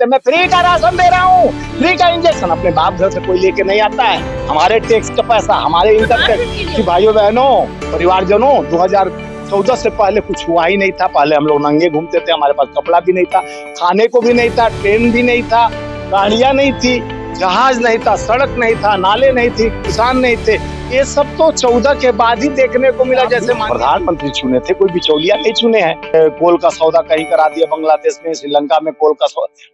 सकते। मैं फ्री का राशन दे रहा हूँ, फ्री का इंजेक्शन अपने बाप घर से कोई लेके नहीं आता है। हमारे टैक्स का पैसा, हमारे इनकम टैक्स की भाइयों बहनों परिवारजनों 2014 से पहले कुछ हुआ ही नहीं था। पहले हम लोग नंगे घूमते थे, हमारे पास कपड़ा भी नहीं था, खाने को भी नहीं था, ट्रेन भी नहीं था, गाड़ियां नहीं थी, जहाज नहीं था, सड़क नहीं था, नाले नहीं थी, किसान नहीं थे। ये सब तो 14 के बाद ही देखने को मिला। जैसे प्रधानमंत्री चुने थे, कोई बिचौलिया नहीं चुने हैं। कोल का सौदा कहीं करा दिया बांग्लादेश में, श्रीलंका में कोल का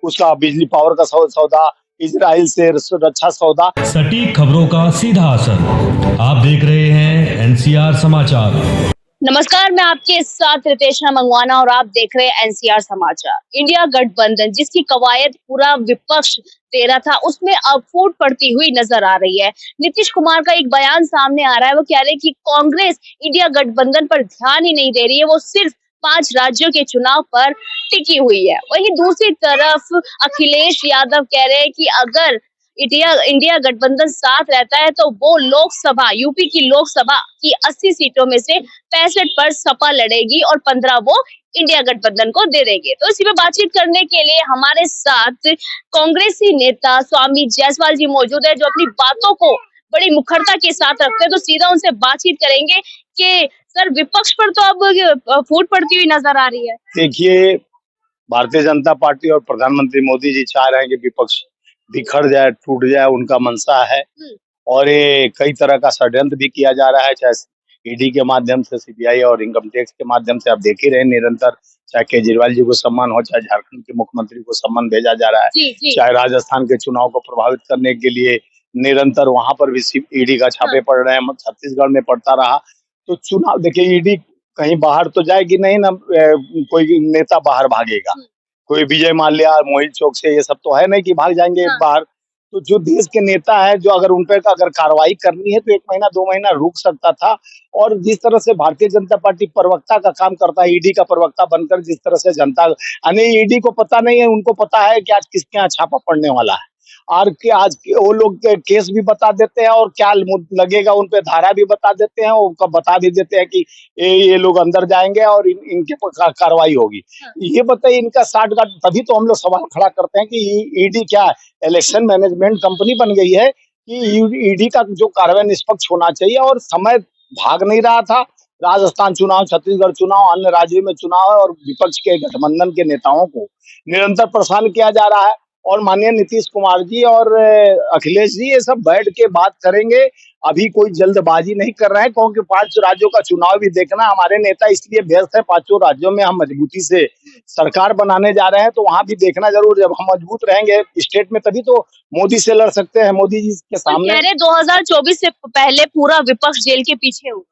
उसका बिजली पावर का सौदा, इजराइल से रक्षा सौदा। सटीक खबरों का सीधा असर। आप देख रहे हैं एनसीआर समाचार। नमस्कार, मैं आपके साथ रितेशना मंगवाना और आप देख रहे हैं एनसीआर समाचार। इंडिया गठबंधन जिसकी कवायद पूरा विपक्ष दे रहा था, उसमें अब फूट पड़ती हुई नजर आ रही है। नीतीश कुमार का एक बयान सामने आ रहा है। वो कह रहे हैं कि कांग्रेस इंडिया गठबंधन पर ध्यान ही नहीं दे रही है, वो सिर्फ 5 राज्यों के चुनाव पर टिकी हुई है। वहीं दूसरी तरफ अखिलेश यादव कह रहे हैं कि अगर इंडिया गठबंधन साथ रहता है तो वो लोकसभा, यूपी की लोकसभा की 80 सीटों में से 65 पर सपा लड़ेगी और 15 वो इंडिया गठबंधन को दे देंगे। तो इसी पे बातचीत करने के लिए हमारे साथ कांग्रेसी नेता स्वामी जायसवाल जी मौजूद है, जो अपनी बातों को बड़ी मुखरता के साथ रखते हैं। तो सीधा उनसे बातचीत करेंगे कि सर, विपक्ष पर तो अब फूट पड़ती हुई नजर आ रही है। देखिए, भारतीय जनता पार्टी और प्रधानमंत्री मोदी जी चाह रहे हैं कि विपक्ष बिखर जाए, टूट जाए, उनका मंशा है। और ये कई तरह का षड्यंत्र भी किया जा रहा है, चाहे ईडी के माध्यम से, सीबीआई और इनकम टैक्स के माध्यम से। आप देख ही रहे हैं निरंतर, चाहे केजरीवाल जी को सम्मान हो, चाहे झारखंड के मुख्यमंत्री को सम्मान भेजा जा रहा है, चाहे राजस्थान के चुनाव को प्रभावित करने के लिए निरंतर वहां पर भी ईडी का छापे पड़ रहे हैं। छत्तीसगढ़ में पड़ता रहा। तो चुनाव देखिए, ईडी कहीं बाहर तो जाएगी नहीं ना, कोई नेता बाहर भागेगा, कोई विजय माल्या, मोहित चौक से, ये सब तो है नहीं कि भाग जाएंगे बाहर। तो जो देश के नेता है, जो अगर उन पर अगर कार्रवाई करनी है तो 1 महीना 2 महीना रुक सकता था। और जिस तरह से भारतीय जनता पार्टी प्रवक्ता का काम करता है, ईडी का प्रवक्ता बनकर, जिस तरह से जनता, यानी ईडी को पता नहीं है, उनको पता है कि आज किसके यहाँ छापा पड़ने वाला है, और कि आज वो लोग केस भी बता देते हैं और क्या लगेगा उन पे धारा भी बता देते हैं, और बता भी देते हैं कि ये लोग अंदर जाएंगे और इनके कार्रवाई होगी। ये बताइए, इनका साठगांठ। तभी तो हम लोग सवाल खड़ा करते हैं कि ईडी क्या है, इलेक्शन मैनेजमेंट कंपनी बन गई है कि ईडी का जो कार्रवाई निष्पक्ष होना चाहिए। और समय भाग नहीं रहा था। राजस्थान चुनाव, छत्तीसगढ़ चुनाव, अन्य राज्यों में चुनाव है, और विपक्ष के गठबंधन के नेताओं को निरंतर परेशान किया जा रहा है। और माननीय नीतीश कुमार जी और अखिलेश जी ये सब बैठ के बात करेंगे। अभी कोई जल्दबाजी नहीं कर रहे हैं, क्योंकि 5 राज्यों का चुनाव भी देखना। हमारे नेता इसलिए व्यस्त है, 5 राज्यों में हम मजबूती से सरकार बनाने जा रहे हैं, तो वहां भी देखना जरूर। जब हम मजबूत रहेंगे स्टेट में, तभी तो मोदी से लड़ सकते हैं, मोदी जी के सामने। 2024 से पहले पूरा विपक्ष जेल के पीछे हो।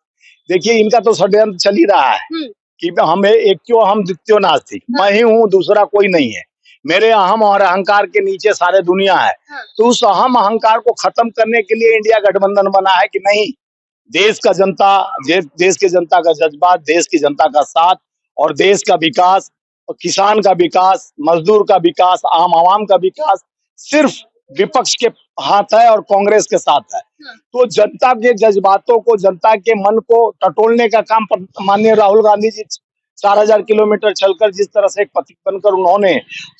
देखिए, इनका तो षड्यंत्र चल ही रहा है कि हमें एक क्यों, हम द्वितीय नास्तिक, मैं ही हूँ, दूसरा कोई नहीं है, मेरे अहम और अहंकार के नीचे सारे दुनिया है। तो उस अहम अहंकार को खत्म करने के लिए इंडिया गठबंधन बना है कि नहीं, देश का जनता, देश की जनता का जज्बा, देश की जनता का साथ, और देश का विकास, और किसान का विकास, मजदूर का विकास, आम आवाम का विकास सिर्फ विपक्ष के हाथ है और कांग्रेस के साथ है। तो जनता के जज्बातों को, जनता के मन को टटोलने का काम माननीय राहुल गांधी जी 4000 किलोमीटर चलकर, जिस तरह से एक प्रतीक बनकर उन्होंने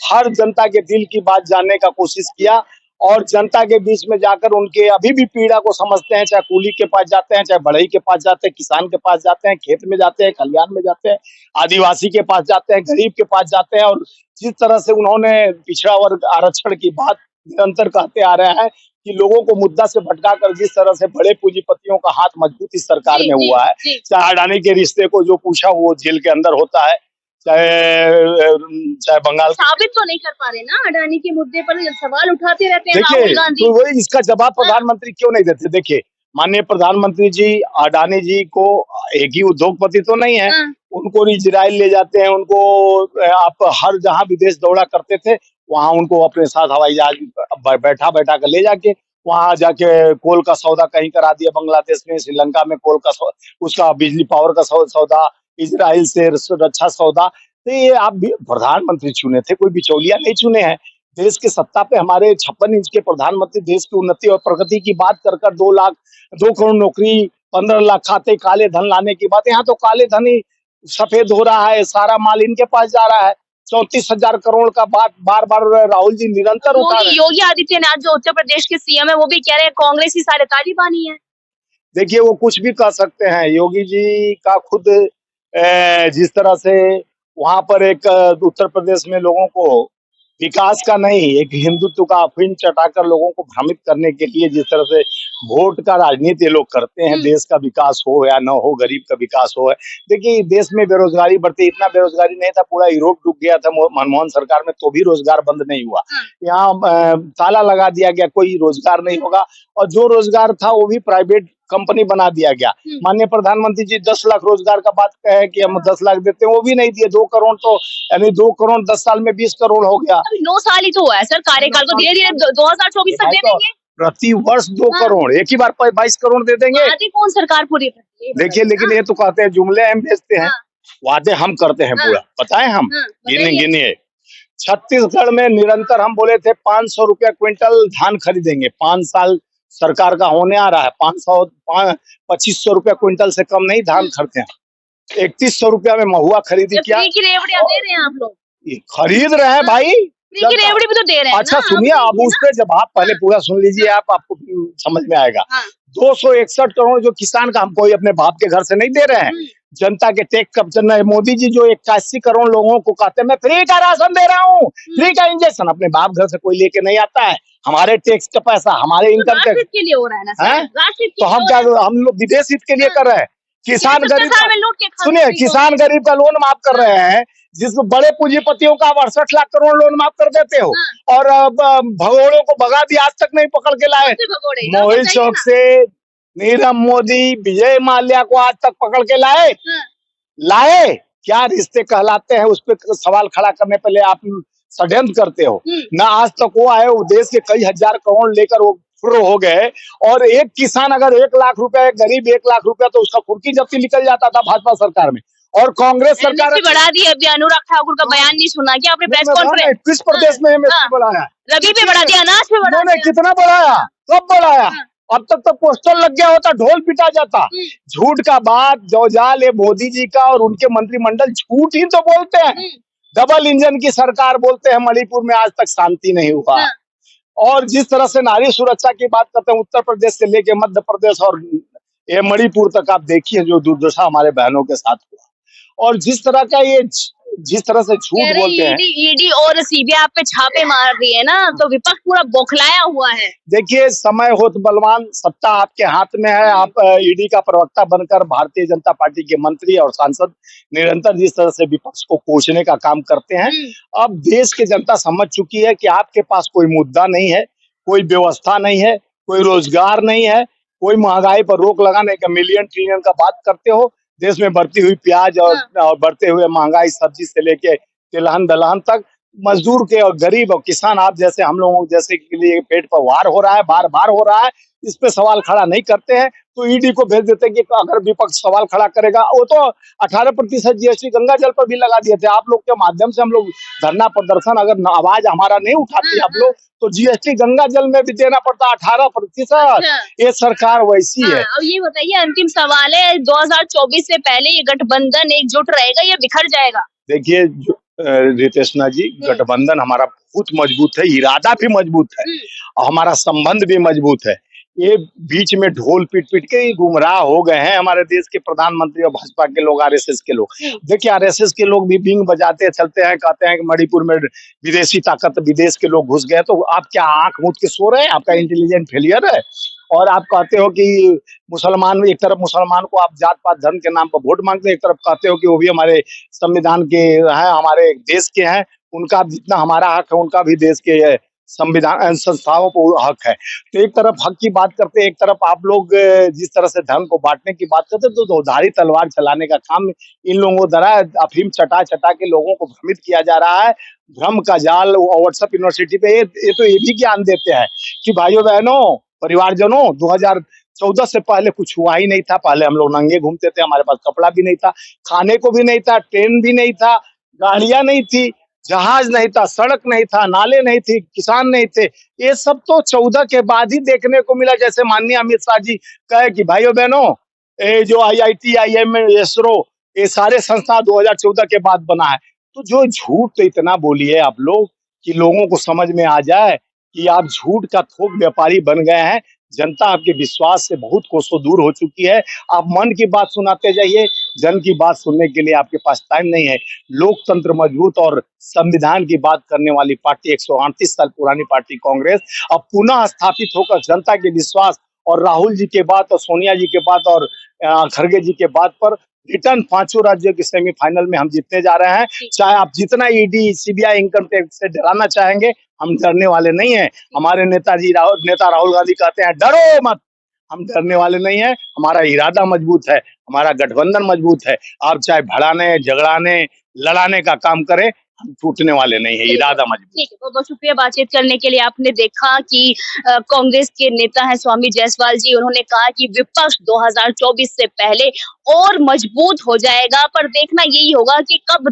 हर जनता के दिल की बात जानने का कोशिश किया, और जनता के बीच में जाकर उनके अभी भी पीड़ा को समझते हैं। चाहे कूली के पास जाते हैं, चाहे बढ़ई के पास जाते हैं, किसान के पास जाते हैं, खेत में जाते हैं, खलिहान में जाते हैं, आदिवासी के पास जाते हैं, गरीब के पास जाते हैं। और जिस तरह से उन्होंने पिछड़ा वर्ग आरक्षण की बात निरंतर कहते आ रहे हैं कि लोगों को मुद्दा से भटकाकर, जिस तरह से बड़े पूंजीपतियों का हाथ मजबूत इस सरकार में हुआ है। चाहे अडानी के रिश्ते को जो पूछा वो जेल के अंदर होता है, चाहे बंगाल। साबित तो नहीं कर पा रहे ना अडानी के मुद्दे पर, सवाल उठाते रहते हैं देखिए, राहुल गांधी। तो वही इसका जवाब प्रधानमंत्री क्यों नहीं देते। देखिए, माननीय प्रधानमंत्री जी अडानी जी को, एक ही उद्योगपति तो नहीं है, उनको इजराइल ले जाते हैं, उनको आप हर जहां विदेश दौरा करते थे, वहां उनको अपने साथ हवाई जहाज बैठा कर ले जाके, वहां जाके कोल का सौदा कहीं करा दिया बांग्लादेश में, श्रीलंका में कोल का उसका बिजली पावर का सौदा, इजराइल से रक्षा सौदा। तो ये आप भी प्रधानमंत्री चुने थे, कोई बिचौलिया नहीं चुने हैं। देश के सत्ता पे हमारे 56 इंच के प्रधानमंत्री देश की उन्नति और प्रगति की बात कर 2 करोड़ नौकरी, 15 लाख खाते, काले धन लाने की बात। यहाँ तो काले धन ही सफेद हो रहा है, सारा माल इनके पास जा रहा है। 34,000 करोड़ का बात बार बार राहुल जी निरंतर उठा रहे हैं। योगी आदित्यनाथ जो उत्तर प्रदेश के सीएम है वो भी कह रहे हैं कांग्रेस ही सारे तालिबानी है। देखिए वो कुछ भी कह सकते हैं। योगी जी का खुद जिस तरह से वहां पर एक उत्तर प्रदेश में लोगों को विकास का नहीं, एक हिंदुत्व का अफीम चटाकर लोगों को भ्रमित करने के लिए जिस तरह से वोट का राजनीति ये लोग करते हैं, देश का विकास हो या न हो, गरीब का विकास हो। देखिए देश में बेरोजगारी बढ़ती, इतना बेरोजगारी नहीं था, पूरा यूरोप डूब गया था मनमोहन सरकार में, तो भी रोजगार बंद नहीं हुआ। यहाँ ताला लगा दिया गया, कोई रोजगार नहीं होगा, और जो रोजगार था वो भी प्राइवेट कंपनी बना दिया गया। माननीय प्रधानमंत्री जी 10 लाख रोजगार का बात कहे कि हम 10 लाख देते हैं, वो भी नहीं दिए। 2 करोड़ तो यानी 2 करोड़ 10 साल में 20 करोड़ हो गया। अभी 9 साल ही तो हुआ है सर कार्यकाल, तो धीरे धीरे 2024 तक दे देंगे। प्रति वर्ष 2 करोड़, एक ही बार 22 करोड़ दे देंगे। वादे कौन सरकार पूरी करती है? देखिए लेकिन ये तो कहते हैं जुमले हम बेचते हैं, वादे हम करते हैं पूरा। बताएं हम गिनिए। छत्तीसगढ़ में निरंतर हम बोले थे 500 रुपया क्विंटल धान खरीदेंगे, 5 साल सरकार का होने आ रहा है। 2500 रुपया क्विंटल से कम नहीं धान खरीदते हैं। 3100 रुपया में महुआ खरीदी। क्या फ्री की रेवड़ियां दे रहे हैं आप लोग? खरीद रहे हैं भाई, फ्री की रेवड़ी भी तो दे रहे हैं। अच्छा सुनिए, अब उस पर जब आप पहले पूरा सुन लीजिए, आपको समझ में आएगा। 261 करोड़ जो किसान का हम कोई अपने बाप के घर से नहीं दे रहे हैं, जनता के टैक्स कब्जन है। मोदी जी जो 81 करोड़ लोगों को कहते हैं मैं फ्री का राशन दे रहा हूँ, फ्री का इंजेक्शन, अपने बाप घर से कोई लेके नहीं आता है। हमारे टैक्स का पैसा, हमारे इनकम टैक्स के लिए हो रहा है ना सर, तो हम क्या, हम लोग विदेश हित के लिए कर रहे हैं। किसान गरीब, सुनिए, किसान गरीब का लोन माफ कर रहे हैं, जिसमें बड़े पूंजीपतियों का 68 लाख करोड़ लोन माफ कर देते हो, और भगोड़ों को भगा दिया, आज तक नहीं पकड़ के लाए। मोहित चौक से नीरव मोदी, विजय माल्या को आज तक पकड़ के लाए क्या रिश्ते कहलाते हैं? उस पर सवाल खड़ा करने पहले आप षड्यंत्र करते हो ना। आज तक वो आए, वो देश के कई हजार करोड़ लेकर वो फुर्र हो गए, और एक किसान अगर 1 लाख रुपया, गरीब 1 लाख रुपया, तो उसका कुर्की जब्ती निकल जाता था भाजपा सरकार में। और कांग्रेस सरकार बढ़ा दी। अभी अनुराग ठाकुर का बयान नहीं सुना क्या आपने? प्रेस कॉन्फ्रेंस किस प्रदेश में एमएसपी बढ़ाया? रबी पे बढ़ा दिया, अनाज पे बढ़ा दिया। कितना बढ़ाया, कब बढ़ाया? अब तक तो पोस्टर लग गया होता, ढोल पिटा जाता। झूठ का बात जौजाल है मोदी जी का और उनके मंत्रिमंडल, झूठ ही तो बोलते हैं। डबल इंजन की सरकार बोलते हैं। मणिपुर में आज तक शांति नहीं हुआ। और जिस तरह से नारी सुरक्षा की बात करते हैं, उत्तर प्रदेश से लेके मध्य प्रदेश और ये मणिपुर तक आप देखिए जो दुर्दशा हमारे बहनों के साथ हुआ, और जिस तरह का ये जिस तरह से झूठ बोलते हैं। ईडी और सीबीआई आप पे छापे मार रही है ना, तो विपक्ष पूरा बौखलाया हुआ है। देखिए समय होत बलवान, सत्ता आपके हाथ में है। आप ईडी का प्रवक्ता बनकर भारतीय जनता पार्टी के मंत्री और सांसद निरंतर जिस तरह से विपक्ष को कोसने का काम करते हैं, अब देश की जनता समझ चुकी है कि आपके पास कोई मुद्दा नहीं है, कोई व्यवस्था नहीं है, कोई रोजगार नहीं है, कोई महंगाई पर रोक लगाने का मिलियन ट्रिलियन का बात करते हो। देश में बढ़ती हुई प्याज और बढ़ते हुए महंगाई, सब्जी से लेके तिलहन दलहन तक, मजदूर के और गरीब और किसान आप जैसे हम लोगों जैसे के लिए पेट पर वार हो रहा है, बार बार हो रहा है। इस पे सवाल खड़ा नहीं करते हैं तो ईडी को भेज देते हैं कि अगर विपक्ष सवाल खड़ा करेगा। वो तो 18% जीएसटी गंगा जल पर भी लगा दिए थे। आप लोग के माध्यम से हम लोग धरना प्रदर्शन, अगर आवाज हमारा नहीं उठाती आप लोग, तो जीएसटी गंगा जल में भी देना पड़ता 18%। ये सरकार वैसी है। अब ये बताइए, अंतिम सवाल है, 2024 से पहले ये गठबंधन एकजुट रहेगा या बिखर जाएगा? देखिए रितेशना जी, गठबंधन हमारा बहुत मजबूत है, इरादा भी मजबूत है और हमारा संबंध भी मजबूत है। ये बीच में ढोल पीट पीट के गुमराह हो गए हैं हमारे देश के प्रधानमंत्री और भाजपा के लोग, आरएसएस के लोग। देखिए आरएसएस के लोग भी बिंग बजाते चलते हैं, कहते हैं कि मणिपुर में विदेशी ताकत, विदेश के लोग घुस गए। तो आप क्या आंख मूंद के सो रहे हैं? आपका इंटेलिजेंट फेलियर है। और आप कहते हो कि मुसलमान, एक तरफ मुसलमान को आप जात पात धर्म के नाम पर वोट मांगते हैं, एक तरफ कहते हो कि वो भी हमारे संविधान के हैं, हमारे देश के हैं, उनका जितना हमारा हक है उनका भी देश के संविधान संस्थाओं को हक है। तो एक तरफ हक की बात करते हैं, एक तरफ आप लोग जिस तरह से धर्म को बांटने की बात करते हैं, तो दोधारी तलवार चलाने का काम इन लोगों द्वारा अफीम चटा चटा के लोगों को भ्रमित किया जा रहा है। भ्रम का जाल व्हाट्सएप यूनिवर्सिटी पे ये तो ये भी ज्ञान देते हैं कि भाइयों बहनों, परिवारजनों, 2014 से पहले कुछ हुआ ही नहीं था। पहले हम लोग नंगे घूमते थे, हमारे पास कपड़ा भी नहीं था, खाने को भी नहीं था, ट्रेन भी नहीं था, गाड़ियां नहीं थी, जहाज नहीं था, सड़क नहीं था, नाले नहीं थी, किसान नहीं थे। ये सब तो 14 के बाद ही देखने को मिला। जैसे माननीय अमित शाह जी कहे कि भाइयों बहनों, ये जो IIT, IIM, इसरो, ये सारे संस्था 2014 के बाद बना है। तो जो झूठ तो इतना बोलिए आप लोग कि लोगों को समझ में आ जाए कि आप झूठ का थोक व्यापारी बन गए हैं। जनता आपके विश्वास से बहुत कोसों दूर हो चुकी है। आप मन की बात सुनाते जाइए, जन की बात सुनने के लिए आपके पास टाइम नहीं है। लोकतंत्र मजबूत और संविधान की बात करने वाली पार्टी 138 साल पुरानी पार्टी कांग्रेस अब पुनः स्थापित होकर जनता के विश्वास और राहुल जी के बाद और सोनिया जी के बाद और खड़गे जी के बाद पर रिटर्न पांचों राज्यों के सेमीफाइनल में हम जीतने जा रहे हैं। चाहे आप जितना ईडी सीबीआई इनकम टैक्स से डराना चाहेंगे, हम डरने वाले नहीं हैं। हमारे नेता राहुल गांधी कहते हैं डरो मत, हम डरने वाले नहीं हैं। हमारा इरादा मजबूत है, हमारा गठबंधन मजबूत है। आप चाहे भड़ाने, झगड़ाने, लड़ाने का काम करें, हम टूटने वाले नहीं है। इरादा मजबूत। ठीक है, बहुत बहुत शुक्रिया बातचीत करने के लिए। आपने देखा कि कांग्रेस के नेता हैं स्वामी जायसवाल जी, उन्होंने कहा कि विपक्ष 2024 से पहले और मजबूत हो जाएगा, पर देखना यही होगा कि कब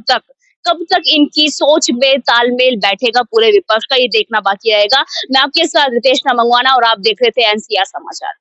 तक इनकी सोच में तालमेल बैठेगा पूरे विपक्ष का, ये देखना बाकी रहेगा। मैं आपके साथ रितेश मंगवाना और आप देख रहे थे एनसीआर समाचार।